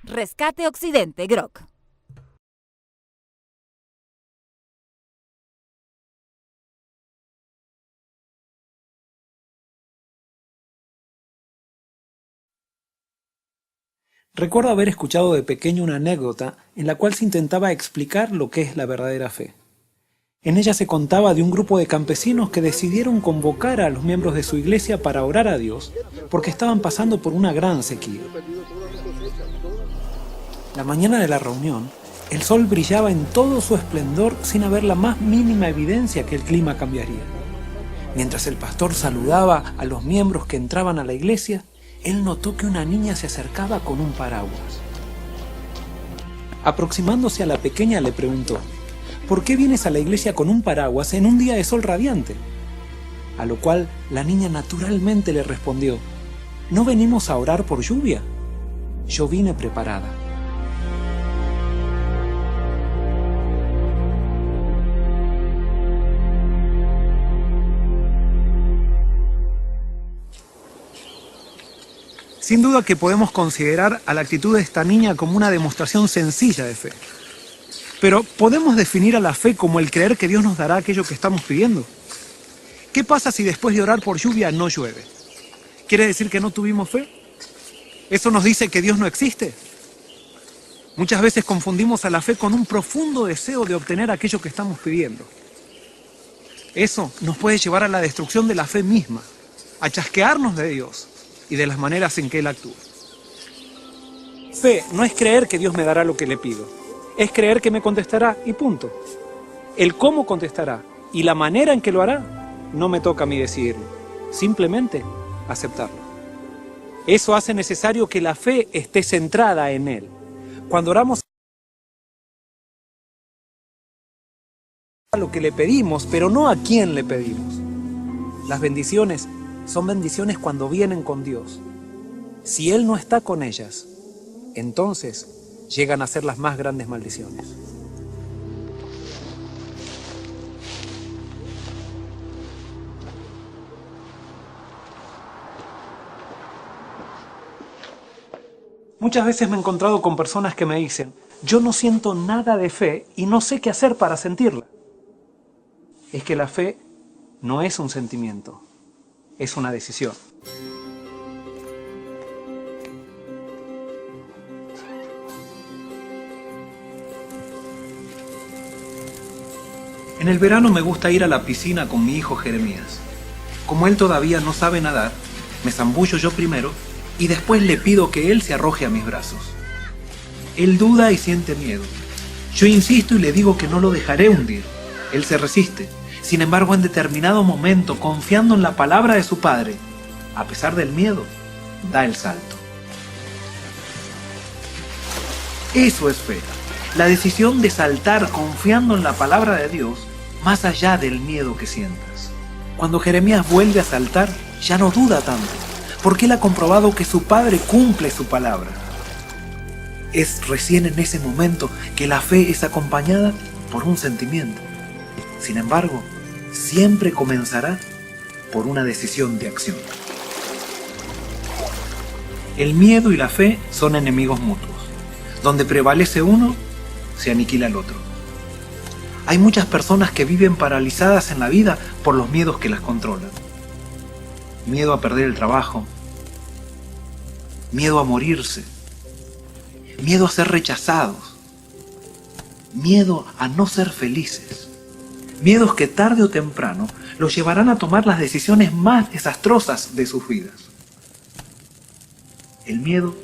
Rescate Occidente, Grok. Recuerdo haber escuchado de pequeño una anécdota en la cual se intentaba explicar lo que es la verdadera fe. En ella se contaba de un grupo de campesinos que decidieron convocar a los miembros de su iglesia para orar a Dios porque estaban pasando por una gran sequía. La mañana de la reunión, el sol brillaba en todo su esplendor sin haber la más mínima evidencia que el clima cambiaría. Mientras el pastor saludaba a los miembros que entraban a la iglesia, él notó que una niña se acercaba con un paraguas. Aproximándose a la pequeña le preguntó: ¿por qué vienes a la iglesia con un paraguas en un día de sol radiante? A lo cual la niña naturalmente le respondió: ¿no venimos a orar por lluvia? Yo vine preparada. Sin duda que podemos considerar a la actitud de esta niña como una demostración sencilla de fe. Pero ¿podemos definir a la fe como el creer que Dios nos dará aquello que estamos pidiendo? ¿Qué pasa si después de orar por lluvia no llueve? ¿Quiere decir que no tuvimos fe? ¿Eso nos dice que Dios no existe? Muchas veces confundimos a la fe con un profundo deseo de obtener aquello que estamos pidiendo. Eso nos puede llevar a la destrucción de la fe misma, a chasquearnos de Dios y de las maneras en que Él actúa. Fe no es creer que Dios me dará lo que le pido, es creer que me contestará y punto. El cómo contestará y la manera en que lo hará no me toca a mí decidirlo, simplemente aceptarlo. Eso hace necesario que la fe esté centrada en Él. Cuando oramos a lo que le pedimos, pero no a quién le pedimos. Las bendiciones son bendiciones cuando vienen con Dios. Si Él no está con ellas, entonces llegan a ser las más grandes maldiciones. Muchas veces me he encontrado con personas que me dicen: yo no siento nada de fe y no sé qué hacer para sentirla. Es que la fe no es un sentimiento, es una decisión. En el verano me gusta ir a la piscina con mi hijo Jeremías. Como él todavía no sabe nadar, me zambullo yo primero y después le pido que él se arroje a mis brazos. Él duda y siente miedo. Yo insisto y le digo que no lo dejaré hundir. Él se resiste. Sin embargo, en determinado momento, confiando en la palabra de su padre, a pesar del miedo, da el salto. Eso es fe. La decisión de saltar confiando en la palabra de Dios, más allá del miedo que sientas. Cuando Jeremías vuelve a saltar, ya no duda tanto, porque él ha comprobado que su padre cumple su palabra. Es recién en ese momento que la fe es acompañada por un sentimiento. Sin embargo, siempre comenzará por una decisión de acción. El miedo y la fe son enemigos mutuos. Donde prevalece uno, se aniquila el otro. Hay muchas personas que viven paralizadas en la vida por los miedos que las controlan. Miedo a perder el trabajo, miedo a morirse, miedo a ser rechazados, miedo a no ser felices. Miedos que tarde o temprano los llevarán a tomar las decisiones más desastrosas de sus vidas. El miedo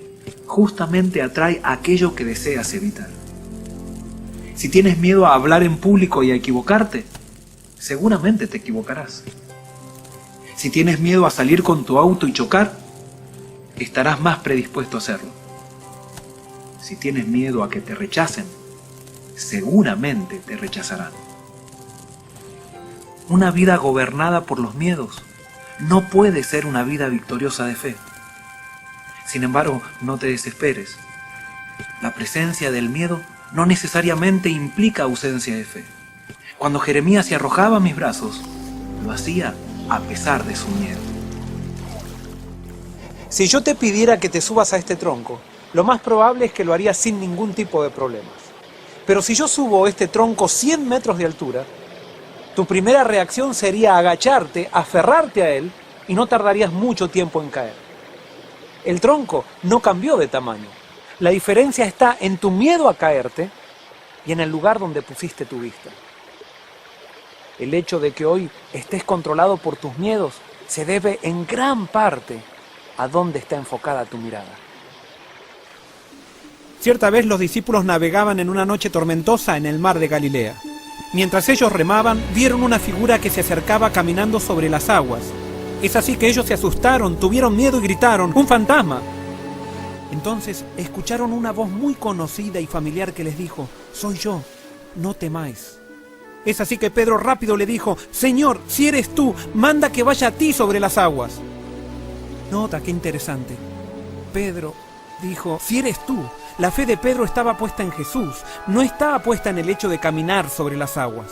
justamente atrae aquello que deseas evitar. Si tienes miedo a hablar en público y a equivocarte, seguramente te equivocarás. Si tienes miedo a salir con tu auto y chocar, estarás más predispuesto a hacerlo. Si tienes miedo a que te rechacen, seguramente te rechazarán. Una vida gobernada por los miedos no puede ser una vida victoriosa de fe. Sin embargo, no te desesperes. La presencia del miedo no necesariamente implica ausencia de fe. Cuando Jeremías se arrojaba a mis brazos, lo hacía a pesar de su miedo. Si yo te pidiera que te subas a este tronco, lo más probable es que lo harías sin ningún tipo de problemas. Pero si yo subo este tronco 100 metros de altura, tu primera reacción sería agacharte, aferrarte a él y no tardarías mucho tiempo en caer. El tronco no cambió de tamaño. La diferencia está en tu miedo a caerte y en el lugar donde pusiste tu vista. El hecho de que hoy estés controlado por tus miedos se debe en gran parte a dónde está enfocada tu mirada. Cierta vez los discípulos navegaban en una noche tormentosa en el mar de Galilea. Mientras ellos remaban, vieron una figura que se acercaba caminando sobre las aguas. Es así que ellos se asustaron, tuvieron miedo y gritaron: ¡un fantasma! Entonces escucharon una voz muy conocida y familiar que les dijo: «Soy yo, no temáis». Es así que Pedro rápido le dijo: «Señor, si eres tú, manda que vaya a ti sobre las aguas». Nota qué interesante. Pedro dijo: «Si eres tú». La fe de Pedro estaba puesta en Jesús, no estaba puesta en el hecho de caminar sobre las aguas.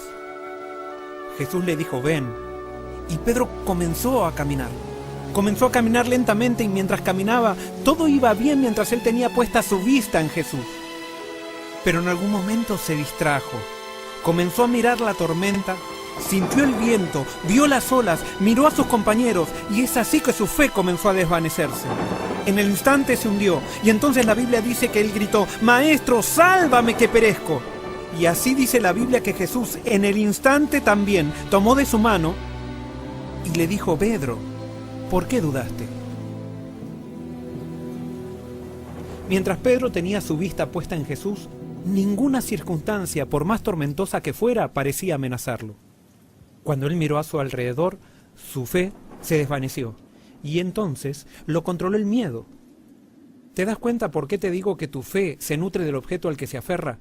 Jesús le dijo: «Ven». Y Pedro comenzó a caminar. Comenzó a caminar lentamente y mientras caminaba, todo iba bien mientras él tenía puesta su vista en Jesús. Pero en algún momento se distrajo. Comenzó a mirar la tormenta, sintió el viento, vio las olas, miró a sus compañeros y es así que su fe comenzó a desvanecerse. En el instante se hundió y entonces la Biblia dice que él gritó: «Maestro, sálvame que perezco». Y así dice la Biblia que Jesús en el instante también tomó de su mano y le dijo: «Pedro, ¿por qué dudaste?». Mientras Pedro tenía su vista puesta en Jesús, ninguna circunstancia, por más tormentosa que fuera, parecía amenazarlo. Cuando él miró a su alrededor, su fe se desvaneció y entonces lo controló el miedo. ¿Te das cuenta por qué te digo que tu fe se nutre del objeto al que se aferra?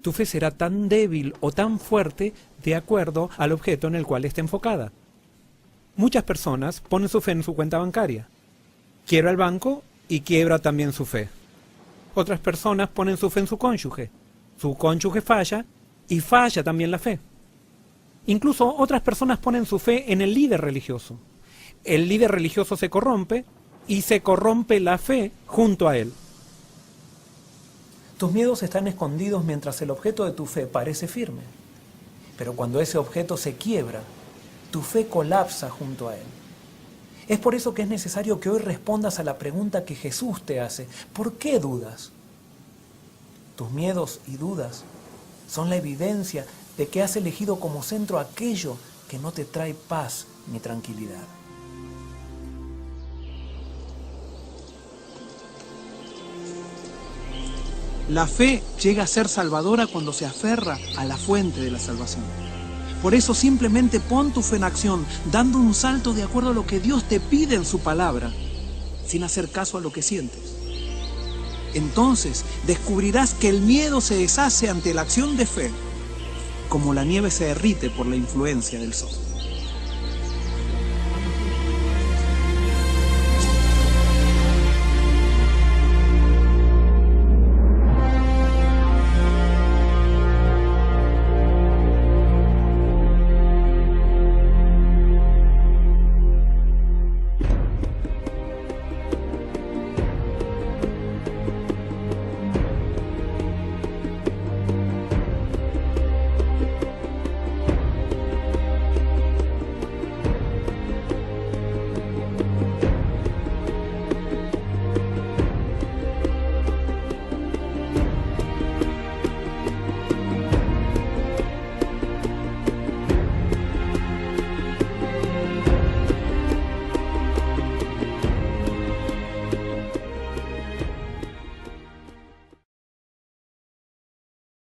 Tu fe será tan débil o tan fuerte de acuerdo al objeto en el cual esté enfocada. Muchas personas ponen su fe en su cuenta bancaria. Quiebra el banco y quiebra también su fe. Otras personas ponen su fe en su cónyuge. Su cónyuge falla y falla también la fe. Incluso otras personas ponen su fe en el líder religioso. El líder religioso se corrompe y se corrompe la fe junto a él. Tus miedos están escondidos mientras el objeto de tu fe parece firme. Pero cuando ese objeto se quiebra, tu fe colapsa junto a él. Es por eso que es necesario que hoy respondas a la pregunta que Jesús te hace: ¿por qué dudas? Tus miedos y dudas son la evidencia de que has elegido como centro aquello que no te trae paz ni tranquilidad. La fe llega a ser salvadora cuando se aferra a la fuente de la salvación. Por eso simplemente pon tu fe en acción, dando un salto de acuerdo a lo que Dios te pide en su palabra, sin hacer caso a lo que sientes. Entonces descubrirás que el miedo se deshace ante la acción de fe, como la nieve se derrite por la influencia del sol.